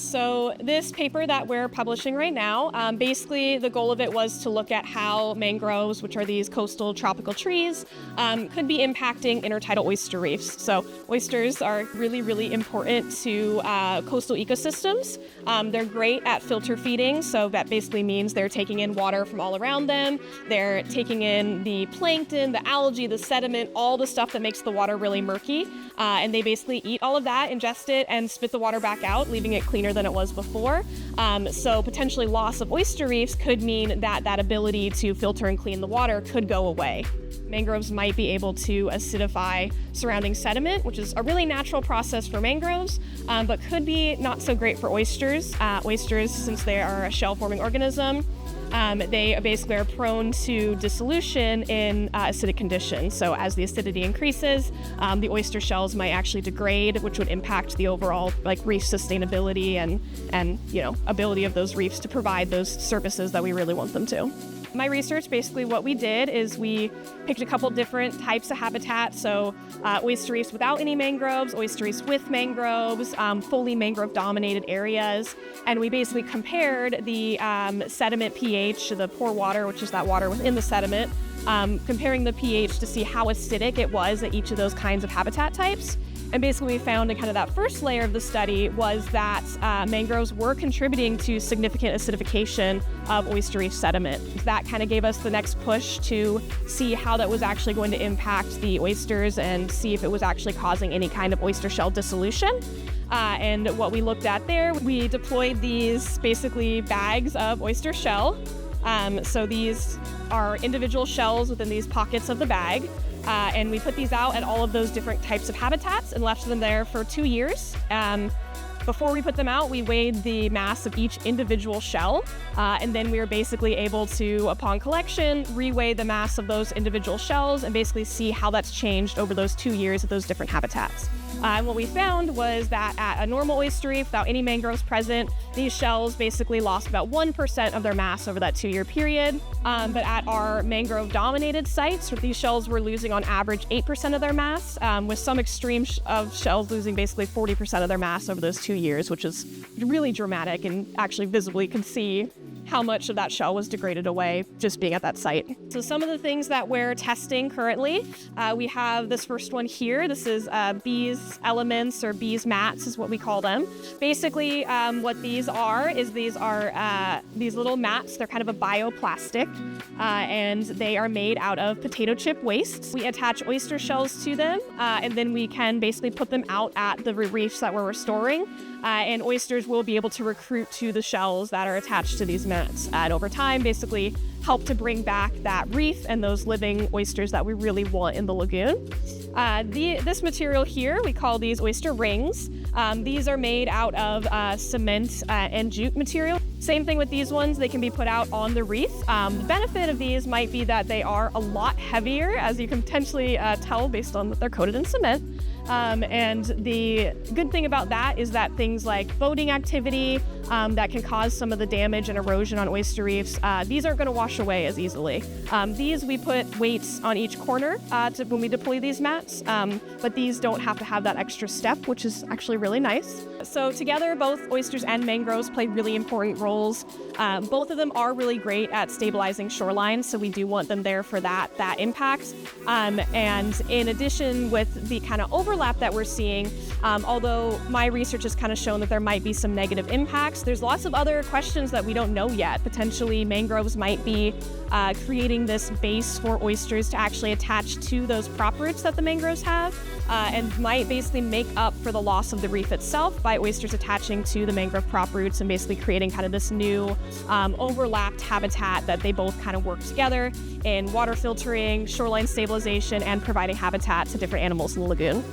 So this paper that we're publishing right now, basically the goal of it was to look at how mangroves, which are these coastal tropical trees, could be impacting intertidal oyster reefs. So oysters are really, really important to coastal ecosystems. They're great at filter feeding, so that basically means they're taking in water from all around them. They're taking in the plankton, the algae, the sediment, all the stuff that makes the water really murky, and they basically eat all of that, ingest it, and spit the water back out, leaving it cleaner than it was before. So potentially loss of oyster reefs could mean that that ability to filter and clean the water could go away. Mangroves might be able to acidify surrounding sediment, which is a really natural process for mangroves, but could be not so great for oysters. Oysters, since they are a shell-forming organism, they basically are prone to dissolution in acidic conditions. So as the acidity increases, the oyster shells might actually degrade, which would impact the overall reef sustainability and ability of those reefs to provide those services that we really want them to. My research, basically what we did is we picked a couple different types of habitat. So oyster reefs without any mangroves, oyster reefs with mangroves, fully mangrove dominated areas. And we basically compared the sediment pH, the pore water, which is that water within the sediment, comparing the pH to see how acidic it was at each of those kinds of habitat types. And basically we found in kind of that first layer of the study was that mangroves were contributing to significant acidification of oyster reef sediment. That kind of gave us the next push to see how that was actually going to impact the oysters and see if it was actually causing any kind of oyster shell dissolution. And what we looked at there, we deployed these basically bags of oyster shell. So these are individual shells within these pockets of the bag. And we put these out at all of those different types of habitats and left them there for 2 years. Before we put them out, we weighed the mass of each individual shell, and then we were basically able to, upon collection, reweigh the mass of those individual shells and basically see how that's changed over those 2 years at those different habitats. And what we found was that at a normal oyster reef, without any mangroves present, these shells basically lost about 1% of their mass over that 2-year period. But at our mangrove-dominated sites, these shells were losing on average 8% of their mass, with some extreme of shells losing basically 40% of their mass over those 2 years, which is really dramatic and actually visibly can see how much of that shell was degraded away just being at that site. So some of the things that we're testing currently, we have this first one here. This is bees elements, or bees mats is what we call them. Basically, what these are is these little mats. They're kind of a bioplastic, and they are made out of potato chip waste. We attach oyster shells to them, and then we can basically put them out at the reefs that we're restoring. And oysters will be able to recruit to the shells that are attached to these mats. And over time, basically help to bring back that reef and those living oysters that we really want in the lagoon. This material here, we call these oyster rings. These are made out of cement and jute material. Same thing with these ones, they can be put out on the reef. The benefit of these might be that they are a lot heavier, as you can potentially tell based on that they're coated in cement. And the good thing about that is that things like boating activity that can cause some of the damage and erosion on oyster reefs, these aren't going to wash away as easily. These we put weights on each corner when we deploy these mats, but these don't have to have that extra step, which is actually really nice. So together, both oysters and mangroves play really important roles. Both of them are really great at stabilizing shorelines, so we do want them there for that impact. And in addition, with the kind of overlap that we're seeing, although my research has kind of shown that there might be some negative impacts, there's lots of other questions that we don't know yet. Potentially, mangroves might be creating this base for oysters to actually attach to those prop roots that the mangroves have, and might basically make up for the loss of the reef itself by oysters attaching to the mangrove prop roots and basically creating kind of this new overlapped habitat that they both kind of work together in water filtering, shoreline stabilization, and providing habitat to different animals in the lagoon.